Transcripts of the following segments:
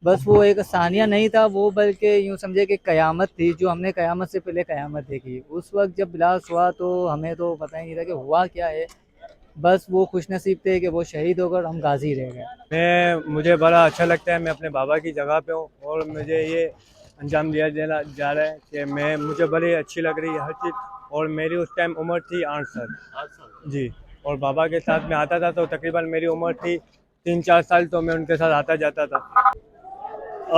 बस वो एक सानिया नहीं था वो, बल्कि यूँ समझे कि क़यामत थी, जो हमने क़यामत से पहले क़यामत देखी। उस वक़्त जब ब्लास्ट हुआ तो हमें तो पता ही नहीं था कि हुआ क्या है। बस वो खुशनसीब थे कि वो शहीद होकर हम गाज़ी रह गए। मुझे बड़ा अच्छा लगता है, मैं अपने बाबा की जगह पे हूँ और मुझे ये अंजाम दिया देना जा रहा है कि मैं मुझे बड़ी अच्छी लग रही है हर चीज़। और मेरी उस टाइम उम्र थी 8 साल। 8 साल जी। और बाबा के साथ मैं आता था तो तकरीबन मेरी उम्र थी 3-4 साल, तो मैं उनके साथ आता जाता था।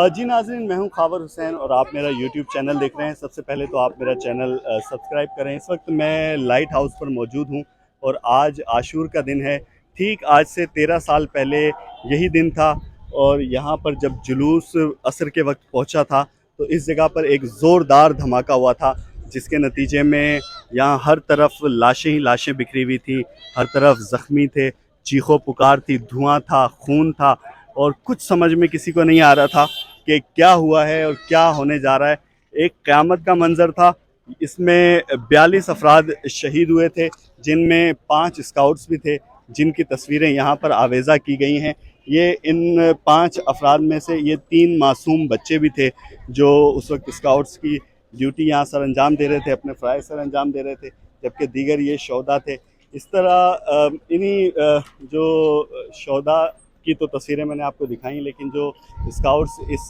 जी नाज़रीन, मैं हूं खावर हुसैन और आप मेरा यूट्यूब चैनल देख रहे हैं। सबसे पहले तो आप मेरा चैनल सब्सक्राइब करें। इस वक्त मैं लाइट हाउस पर मौजूद हूं और आज आशूर का दिन है। ठीक आज से 13 साल पहले यही दिन था और यहाँ पर जब जुलूस असर के वक्त पहुँचा था तो इस जगह पर एक ज़ोरदार धमाका हुआ था, जिसके नतीजे में यहाँ हर तरफ लाशें ही लाशें बिखरी हुई थी, हर तरफ ज़ख्मी थे, चीखों पुकार थी, धुआं था, खून था और कुछ समझ में किसी को नहीं आ रहा था कि क्या हुआ है और क्या होने जा रहा है। एक क़यामत का मंज़र था। इसमें 42 अफराद शहीद हुए थे, जिनमें 5 स्काउट्स भी थे, जिनकी तस्वीरें यहाँ पर आवेज़ा की गई हैं। ये इन 5 अफराद में से ये 3 मासूम बच्चे भी थे, जो उस वक्त स्काउट्स की ड्यूटी यहाँ सर अंजाम दे रहे थे, अपने फ़राइज़ सर अंजाम दे रहे थे, जबकि दीगर ये शोहदा थे। इस तरह इन्हीं जो शोहदा की तो तस्वीरें मैंने आपको दिखाई, लेकिन जो स्काउट्स इस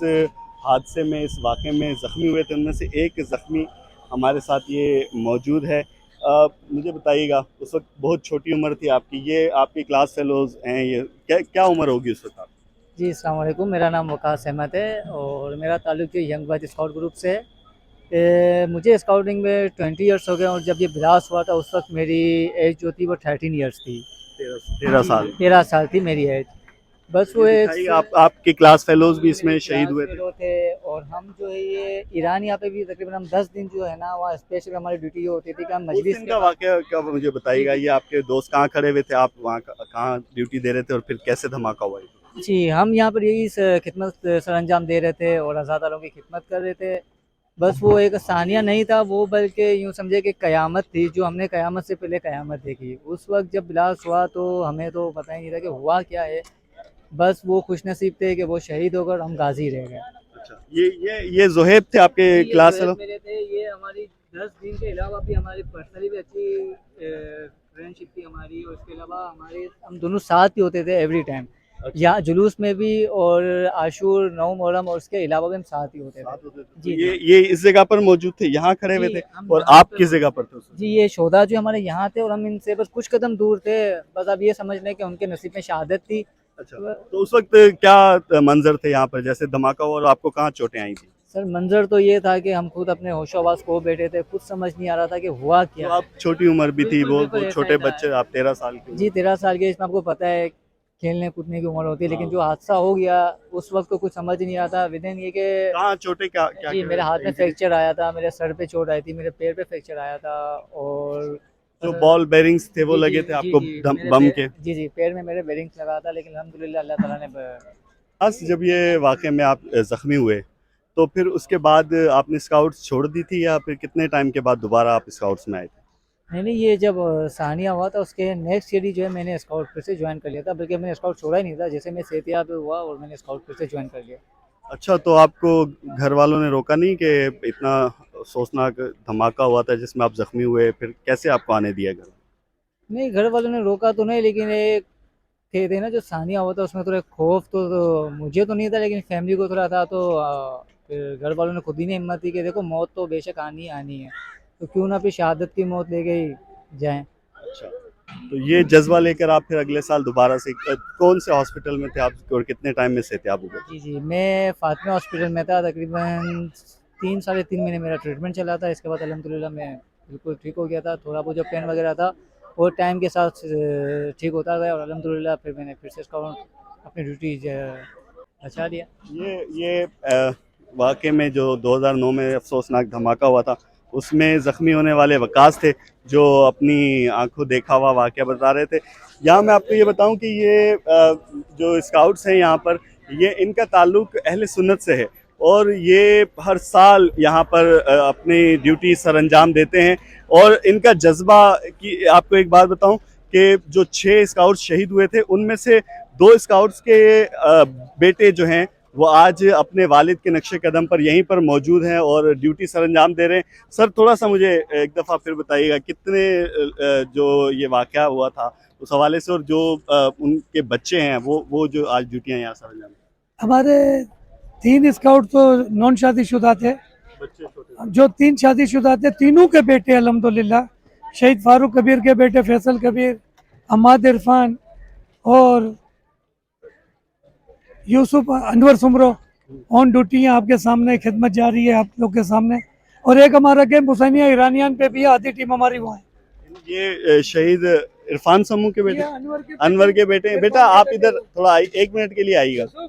हादसे में, इस वाक़े में ज़ख्मी हुए थे, उनमें से एक ज़ख्मी हमारे साथ ये मौजूद है। मुझे बताइएगा, उस वक्त बहुत छोटी उम्र थी आपकी, ये आपकी क्लास फेलोज़ हैं, ये क्या क्या उम्र होगी उस वक्त आपकी? जी, अस्सलाम वालेकुम। मेरा नाम वक़ास अहमद है और मेरा ताल्लुक जो यंग बॉयज़ स्काउट ग्रुप से है। मुझे स्काउटिंग में 20 इयर्स हो गए और जब ये ब्लास्ट हुआ था उस वक़्त मेरी एज जो थी वो 13 इयर्स थी। 13 साल। 13 साल थी मेरी एज। बस ये वो एक दिखाइए, आप आपके क्लास फेलोज़ भी इसमें शहीद क्लास हुए थे। फेलो थे और हम जो है ये ईरान यहाँ पे भी तकरीबन हम 10 दिन जो है ना वहाँ स्पेशल हमारी ड्यूटी ये होती थी कि हम उस मजलिस दिन के का बाद। वाक़या क्या मुझे जी, बताइएगा, जी। ये आपके दोस्त कहाँ खड़े हुए थे, आप वहाँ कहाँ ड्यूटी दे रहे थे और फिर कैसे धमाका हुआ ये? जी, हम यहाँ पर यही खिदमत सरअंजाम दे रहे थे और अज़ादारों की खिदमत कर रहे थे। बस वो एक सानिया नहीं था वो, बल्कि यूँ समझे कि क़यामत थी, जो हमने क़यामत से पहले क़यामत देखी। उस वक़्त जब ब्लास्ट हुआ तो हमें तो पता ही नहीं था कि हुआ क्या है। बस वो खुशनसीब थे कि वो शहीद होकर हम गाज़ी रह गए। अच्छा, ये ज़ुहैब थे आपके जी, ये क्लास ज़ोहैब फेलो? मेरे थे। ये हमारी 10 दिन के अलावा भी हमारी पर्सनली भी अच्छी फ्रेंडशिप थी हमारी और इसके अलावा हमारे हम दोनों साथ ही होते थे एवरी टाइम। अच्छा। यहाँ जुलूस में भी और आशूर, नौ मुहर्रम और उसके अलावा भी हम साथ ही होते थे। साथ होते थे। तो जी, ये जी। ये इस जगह पर मौजूद थे, यहाँ खड़े हुए जी, थे हम और यहाँ आप पे किस होते जगह थे। पर थे उस वक़्त? जी, ये शोधा जो हमारे यहाँ थे और हम इनसे बस कुछ कदम दूर थे। बस आप ये समझ लें कि उनके नसीब में शहादत थी। अच्छा, व तो उस वक़्त क्या मंज़र थे यहाँ पर? जैसे धमाका हुआ और आपको कहाँ चोटें आई थी? सर मंज़र तो ये था कि हम खुद अपने होशो-हवास खो बैठे थे। कुछ समझ नहीं आ रहा था कि हुआ तो क्या है। आप छोटी उम्र भी थी, बिल्कुल, वो बिल्कुल बहुत ऐसा ही छोटे था। बच्चे, आप 13 साल के हुए। जी, 13 साल की एज में आपको पता है खेलने-कूदने की उम्र होती है, लेकिन हाँ। जो हादसा हो गया उस वक़्त तो कुछ समझ ही नहीं आ रहा था। विदिन ये कि कहाँ चोटें, क्या क्या जी, मेरे हाथ क्या में इंजरीज़? फ्रैक्चर आया था, मेरे सर पे चोट आई थी, मेरे पैर पे फ्रैक्चर आया था और जो बस। बॉल बेयरिंग्स थे वो जी, जी, लगे थे जी, आपको जी, मेरे बम पैर। के? जी, जी, पैर में मेरे बेरिंग्स लगा था, लेकिन अल्हम्दुलिल्लाह अल्लाह ताला ने ब बस जब ये वाक़ये में आप ज़ख्मी हुए, तो फिर उसके बाद आपने स्काउट्स छोड़ दी थी या फिर कितने टाइम के बाद दोबारा आप स्काउट्स में आए थे? नहीं, नहीं, ये जब सानिया हुआ था उसके नेक्स्ट ईयर ही जो है मैंने स्काउट फिर से जॉइन कर लिया था, बल्कि मैंने स्काउट छोड़ा ही नहीं था। जैसे मैं सेहतियाब हुआ और मैंने स्काउट फिर से जॉइन कर लिया। अच्छा, तो आपको घर वालों ने रोका नहीं कि इतना सोचनाक धमाका हुआ था जिसमें आप ज़ख्मी हुए, फिर कैसे आपको आने दिया घर? नहीं, घर वालों ने रोका तो नहीं, लेकिन एक थे ना जो सानिया हुआ था उसमें थोड़ा खौफ तो मुझे तो नहीं था, लेकिन फैमिली को थोड़ा था। तो फिर घर वालों ने खुद ही ने हिम्मत दी कि देखो मौत तो बेशक आनी ही आनी है, तो क्यों ना फिर शहादत की मौत लेके ही जाएं। अच्छा, तो ये जज़्बा लेकर आप फिर अगले साल दोबारा से कौन से हॉस्पिटल में थे आप और कितने टाइम में सेहतियाब हो गए? जी, जी, मैं फातिमा हॉस्पिटल में था। तकरीबन 3 साढ़े 3 महीने मेरा ट्रीटमेंट चला था। इसके बाद अल्हम्दुलिल्लाह मैं बिल्कुल ठीक हो गया था। थोड़ा बहुत जो पेन वगैरह था वो टाइम के साथ ठीक होता गया और अल्हम्दुलिल्लाह फिर मैंने फिर से इसका अपनी ड्यूटी बचा लिया। ये वाक़ये में जो 2009 में अफ़सोसनाक धमाका हुआ था, उसमें ज़ख्मी होने वाले वकास थे, जो अपनी आँखों देखा हुआ वाक़या बता रहे थे। यहाँ मैं आपको ये बताऊँ कि ये जो स्काउट्स हैं यहाँ पर, ये इनका ताल्लुक़ अहले सुन्नत से है और ये हर साल यहाँ पर अपनी ड्यूटी सरअंजाम देते हैं। और इनका जज़्बा कि आपको एक बात बताऊँ कि जो 6 स्काउट्स शहीद हुए थे, उनमें से 2 स्काउट्स के बेटे जो हैं वो आज अपने वालिद के नक्शे कदम पर यहीं पर मौजूद हैं और ड्यूटी सर अंजाम दे रहे हैं। सर थोड़ा सा मुझे एक दफ़ा फिर बताइएगा कितने जो ये वाक़या हुआ था उस हवाले से, और जो उनके बच्चे हैं वो जो आज ड्यूटियाँ यहाँ सर अंजाम हमारे 3 स्काउट तो नॉन शादीशुदा थे, बच्चे छोटे जो 3 शादीशुदा थे तीनों के बेटे अल्हम्दुलिल्लाह, शहीद फारूक कबीर के बेटे फैसल कबीर, अहमद इरफान और यूसुफ अनवर सुमरो ऑन ड्यूटी हैं। आपके सामने खिदमत जारी है आप लोग के सामने। और एक हमारा कैंप हुसैनिया ईरानियान पे भी है, आधी टीम हमारी वहाँ है। ये शहीद इरफान समूह के बेटे, ये अनवर के बेटे हैं। बेटा आप इधर थोड़ा 1 मिनट के लिए आइएगा,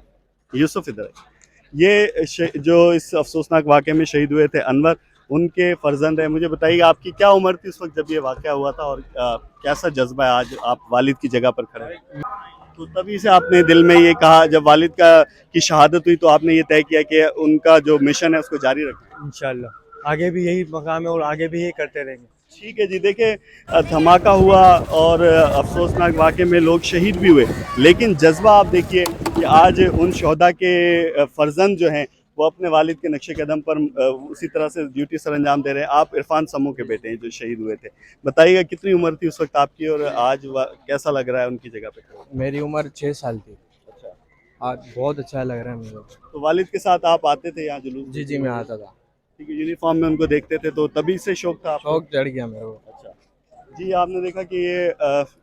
यूसुफ इधर आइए। ये जो इस अफसोसनाक वाक़े में शहीद हुए थे अनवर, उनके फर्जंद हैं। मुझे बताइएगा आपकी क्या उम्र थी उस वक्त जब ये वाक़या हुआ था, और कैसा जज्बा है आज आप वालिद की जगह पर खड़े हैं? तो तभी से आपने दिल में ये कहा, जब वालिद की शहादत हुई तो आपने ये तय किया कि उनका जो मिशन है उसको जारी रखें। इंशाल्लाह आगे भी यही मकाम है और आगे भी यही करते रहेंगे। ठीक है जी। देखिए धमाका हुआ और अफसोसनाक वाक़े में लोग शहीद भी हुए, लेकिन जज्बा आप देखिए कि आज उन शहदा के फर्जंद जो हैं वो अपने वालिद के नक्शे कदम पर उसी तरह से ड्यूटी सर अंजाम दे रहे हैं। आप इरफान समूह के बेटे हैं जो शहीद हुए थे, बताइएगा कितनी उम्र थी उस वक्त आपकी, और आज कैसा लग रहा है उनकी जगह पे? मेरी उम्र 6 साल थी। अच्छा, आज बहुत अच्छा लग रहा है मुझे। तो वालिद के साथ आप आते थे यहाँ जुलूस? जी जी मैं आता था। ठीक है, यूनिफॉर्म में उनको देखते थे तो तभी से शौक था आपको? शौक चढ़ गया मेरे को। अच्छा जी। आपने देखा कि ये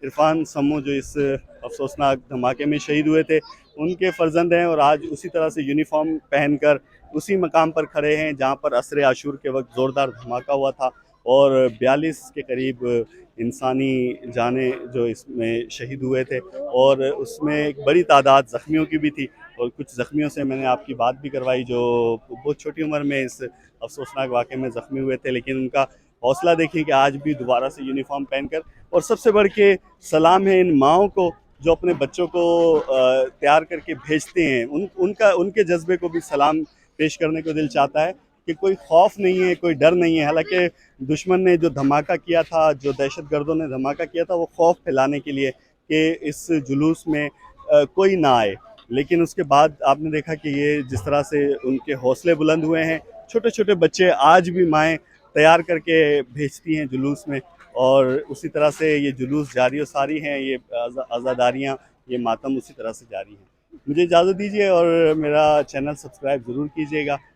इरफान समूह जो इस अफसोसनाक धमाके में शहीद हुए थे उनके फर्जंद हैं, और आज उसी तरह से यूनिफॉर्म पहनकर उसी मकाम पर खड़े हैं जहां पर असर आशूर के वक्त ज़ोरदार धमाका हुआ था और 42 के करीब इंसानी जाने जो इसमें शहीद हुए थे, और उसमें एक बड़ी तादाद ज़ख्मियों की भी थी। और कुछ ज़ख्मियों से मैंने आपकी बात भी करवाई जो बहुत छोटी उम्र में इस अफसोसनाक वाक़े में ज़ख्मी हुए थे, लेकिन उनका हौसला देखिए कि आज भी दोबारा से यूनिफॉर्म पहनकर, और सबसे बढ़ के सलाम है इन माओं को जो अपने बच्चों को तैयार करके भेजते हैं। उनके जज्बे को भी सलाम पेश करने को दिल चाहता है कि कोई खौफ नहीं है, कोई डर नहीं है। हालांकि दुश्मन ने जो धमाका किया था, जो दहशतगर्दों ने धमाका किया था, वो खौफ फैलाने के लिए कि इस जुलूस में कोई ना आए, लेकिन उसके बाद आपने देखा कि ये जिस तरह से उनके हौसले बुलंद हुए हैं। छोटे छोटे बच्चे आज भी माएँ तैयार करके भेजती हैं जुलूस में, और उसी तरह से ये जुलूस जारी और सारी हैं, ये आज़ादारियाँ, ये मातम उसी तरह से जारी हैं। मुझे इजाज़त दीजिए और मेरा चैनल सब्सक्राइब ज़रूर कीजिएगा।